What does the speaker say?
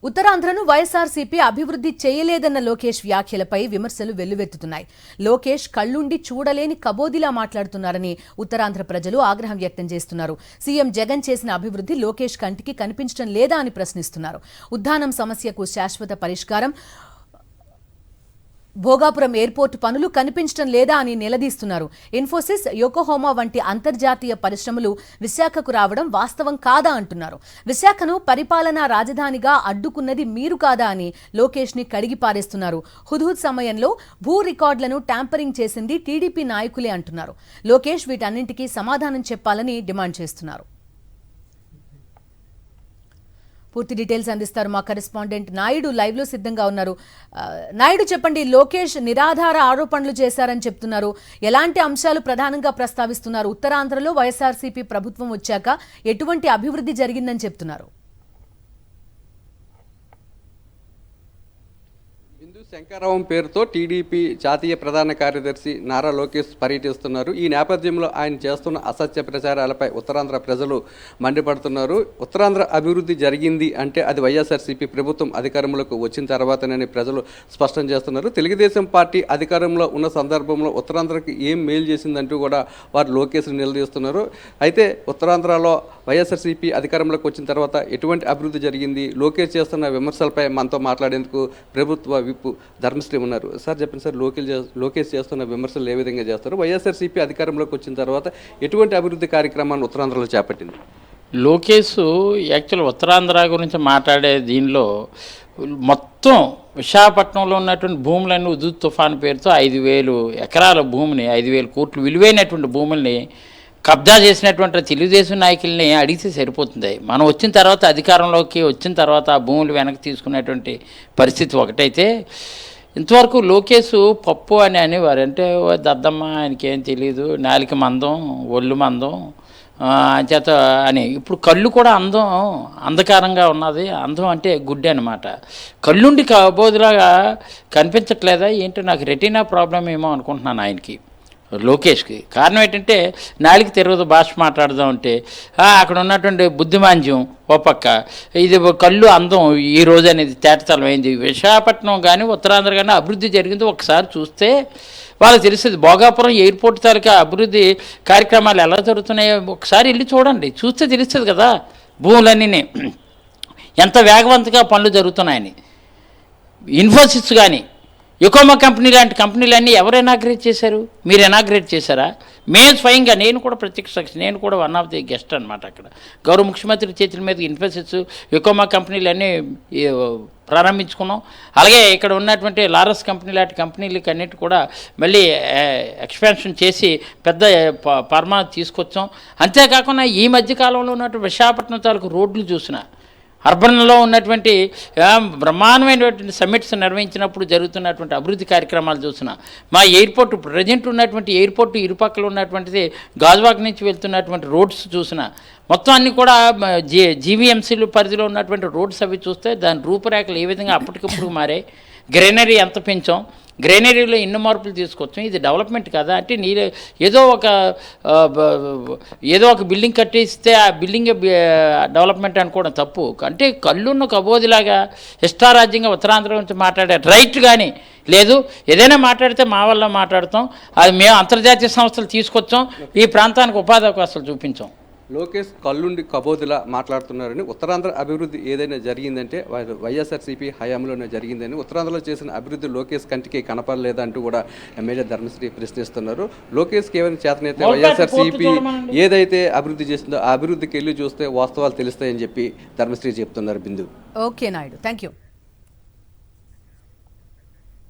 ఉత్తరాంధ్రను వైఎస్ఆర్సీపీ అభివృద్ధి చేయలేదన్న లోకేష్ వ్యాఖ్యలపై విమర్శలు వెల్లువెత్తుతున్నాయి. లోకేష్ కళ్లుండి చూడలేని కబోదిలా మాట్లాడుతున్నారని ఉత్తరాంధ్ర ప్రజలు ఆగ్రహం వ్యక్తం చేస్తున్నారు. సీఎం జగన్ చేసిన అభివృద్ధి లోకేష్ కంటికి కనిపించడం లేదా అని ప్రశ్నిస్తున్నారు. ఉద్దానం సమస్యకు శాశ్వత పరిష్కారం, భోగాపురం ఎయిర్పోర్టు పనులు కనిపించడం లేదా అని నిలదీస్తున్నారు. ఇన్ఫోసిస్, యోకోహోమా వంటి అంతర్జాతీయ పరిశ్రమలు విశాఖకు రావడం వాస్తవం కాదా అంటున్నారు. విశాఖను పరిపాలనా రాజధానిగా అడ్డుకున్నది మీరు కాదా అని లోకేష్ ని కడిగి పారేస్తున్నారు. హుద్హుద్ సమయంలో భూ రికార్డులను ట్యాంపరింగ్ చేసింది టీడీపీ నాయకులే అంటున్నారు. లోకేష్ వీటన్నింటికీ సమాధానం చెప్పాలని డిమాండ్ చేస్తున్నారు. పూర్తి డీటెయిల్స్ అందిస్తారు మా కరెస్పాండెంట్ నాయుడు, లైవ్ లో సిద్ధంగా ఉన్నారు. నాయుడు, చెప్పండి, లోకేష్ నిరాధార ఆరోపణలు చేశారని చెప్తున్నారు. ఎలాంటి అంశాలు ప్రధానంగా ప్రస్తావిస్తున్నారు? ఉత్తరాంధ్రలో వైఎస్ఆర్సీపీ ప్రభుత్వం వచ్చాక ఎటువంటి అభివృద్ధి జరిగిందని చెప్తున్నారు? శంకరరావు పేరుతో టీడీపీ జాతీయ ప్రధాన కార్యదర్శి నారా లోకేష్ పర్యటిస్తున్నారు. ఈ నేపథ్యంలో ఆయన చేస్తున్న అసత్య ప్రచారాలపై ఉత్తరాంధ్ర ప్రజలు మండిపడుతున్నారు. ఉత్తరాంధ్ర అభివృద్ధి జరిగింది అంటే అది వైఎస్ఆర్సీపీ ప్రభుత్వం అధికారంలోకి వచ్చిన తర్వాతనని ప్రజలు స్పష్టం చేస్తున్నారు. తెలుగుదేశం పార్టీ అధికారంలో ఉన్న సందర్భంలో ఉత్తరాంధ్రకి ఏం మేలు చేసిందంటూ కూడా వారు లోకేష్ని నిలదీస్తున్నారు. అయితే ఉత్తరాంధ్రలో వైఎస్ఆర్సీపీ అధికారంలోకి వచ్చిన తర్వాత ఎటువంటి అభివృద్ధి జరిగింది, లోకేష్ చేస్తున్న విమర్శలపై మనతో మాట్లాడేందుకు ప్రభుత్వ విప్ ధర్మశ్రీ ఉన్నారు. సార్ చెప్పండి సార్, లోకేష్ చేస్తున్న విమర్శలు ఏ విధంగా చేస్తారు? వైఎస్ఆర్సీపీ అధికారంలోకి వచ్చిన తర్వాత ఎటువంటి అభివృద్ధి కార్యక్రమాన్ని ఉత్తరాంధ్రలో చేపట్టింది? లోకేష్ యాక్చువల్ ఉత్తరాంధ్ర గురించి మాట్లాడే దీనిలో మొత్తం విశాఖపట్నంలో ఉన్నటువంటి భూములన్నీ హుద్హుద్ తుఫాను పేరుతో 5,000 ఎకరాల భూమిని, 5,000 కోట్లు విలువైనటువంటి భూముల్ని కబ్జా చేసినటువంటి తెలుగుదేశం నాయకుల్ని అడిగితే సరిపోతుంది. మనం వచ్చిన తర్వాత అధికారంలోకి వచ్చిన తర్వాత ఆ భూములు వెనక్కి తీసుకునేటువంటి పరిస్థితి ఒకటైతే, ఇంతవరకు లోకేష్ పప్పు అని అనేవారు. అంటే దద్దమ్మ, ఆయనకేం తెలియదు, నాలిక మందం, ఒళ్ళు మందం చేత అని. ఇప్పుడు కళ్ళు కూడా అంధకారంగా ఉన్నది. అందం అంటే గుడ్డి అనమాట. కళ్ళుండి కబోదిలాగా కనిపించట్లేదా ఏంటో, నాకు రెటీనా ప్రాబ్లం ఏమో అనుకుంటున్నాను ఆయనకి, లోకేష్కి. కారణం ఏంటంటే నాలికి తిరగదు భాష మాట్లాడదాం అంటే అక్కడ ఉన్నటువంటి బుద్ధిమాంద్యం ఓ పక్క, ఇది కళ్ళు అందం ఈ రోజు అనేది తేటతలం అయింది. విశాఖపట్నం కానీ ఉత్తరాంధ్ర కానీ అభివృద్ధి జరిగింది ఒకసారి చూస్తే వాళ్ళకి తెలుస్తుంది. భోగాపురం ఎయిర్పోర్ట్ తాలూకా అభివృద్ధి కార్యక్రమాలు ఎలా జరుగుతున్నాయో ఒకసారి వెళ్ళి చూడండి, చూస్తే తెలుస్తుంది కదా భూములన్నీ ఎంత వేగవంతంగా పనులు జరుగుతున్నాయని. ఇన్ఫోసిస్ కానీ, యోకోమా కంపెనీ లాంటి కంపెనీలన్నీ ఎవరు ఇనాగ్రేట్ చేశారు? మీరు ఇనాగ్రేట్ చేశారా? మేము స్వయంగా, నేను కూడా ప్రత్యక్ష సాక్షి, నేను కూడా వన్ ఆఫ్ ది గెస్ట్ అనమాట. అక్కడ గౌరవ ముఖ్యమంత్రి చేతుల మీద ఇన్ఫోసిస్, యోకోమా కంపెనీలన్నీ ప్రారంభించుకున్నాం. అలాగే ఇక్కడ ఉన్నటువంటి లారస్ కంపెనీ లాంటి కంపెనీలకి అన్నిటి కూడా మళ్ళీ ఎక్స్పాన్షన్ చేసి పెద్ద ఫార్మా తీసుకొచ్చాం. అంతేకాకుండా ఈ మధ్యకాలంలో ఉన్నటువంటి విశాఖపట్నం తాలూకు రోడ్లు చూసిన, అర్బన్లో ఉన్నటువంటి బ్రహ్మాండమైనటువంటి సమ్మిట్స్ నిర్వహించినప్పుడు జరుగుతున్నటువంటి అభివృద్ధి కార్యక్రమాలు చూసిన, మా ఎయిర్పోర్టు ప్రజెంట్ ఉన్నటువంటి ఎయిర్పోర్టు ఇరుపక్కల ఉన్నటువంటిది గాజువాక నుంచి వెళ్తున్నటువంటి రోడ్స్ చూసిన, మొత్తం అన్నీ కూడా జీవీఎంసీలు పరిధిలో ఉన్నటువంటి రోడ్స్ అవి చూస్తే దాని రూపురేఖలు ఏ విధంగా అప్పటికప్పుడు మారాయి. గ్రీనరీ ఎంత పెంచాం, గ్రీనరీలో ఎన్ని మార్పులు తీసుకొచ్చాం. ఇది డెవలప్మెంట్ కదా అంటే ఏదో ఒక బిల్డింగ్ కట్టిస్తే ఆ బిల్డింగ్ డెవలప్మెంట్ అనుకోవడం తప్పు. అంటే కళ్ళున్న కబోదిలాగా ఇష్టారాజ్యంగా ఉత్తరాంధ్ర గురించి మాట్లాడే రైట్ కానీ లేదు. ఏదైనా మాట్లాడితే మా వల్ల మాట్లాడతాం, అది మేము అంతర్జాతీయ సంస్థలు తీసుకొచ్చాం, ఈ ప్రాంతానికి ఉపాధి అవకాశాలు చూపించాం. లోకేష్ కళ్ళుండి కబోదిలా మాట్లాడుతున్నారని, ఉత్తరాంధ్ర అభివృద్ధి ఏదైనా జరిగిందంటే వైఎస్ఆర్సీపీ హయాంలోనే జరిగిందని, ఉత్తరాంధ్రలో చేసిన అభివృద్ధి లోకేష్ కంటికి కనపడలేదంటూ కూడా ఎమ్మెల్యే ధర్మశ్రీ ప్రశ్నిస్తున్నారు. లోకేష్కి ఏమైనా చేతనైతే వైఎస్ఆర్సీపీ ఏదైతే అభివృద్ధి చేసిందో ఆ అభివృద్ధికి వెళ్ళి చూస్తే వాస్తవాలు తెలుస్తాయని చెప్పి ధర్మశ్రీ చెప్తున్నారు. Bindu. Okay Naidu, thank you.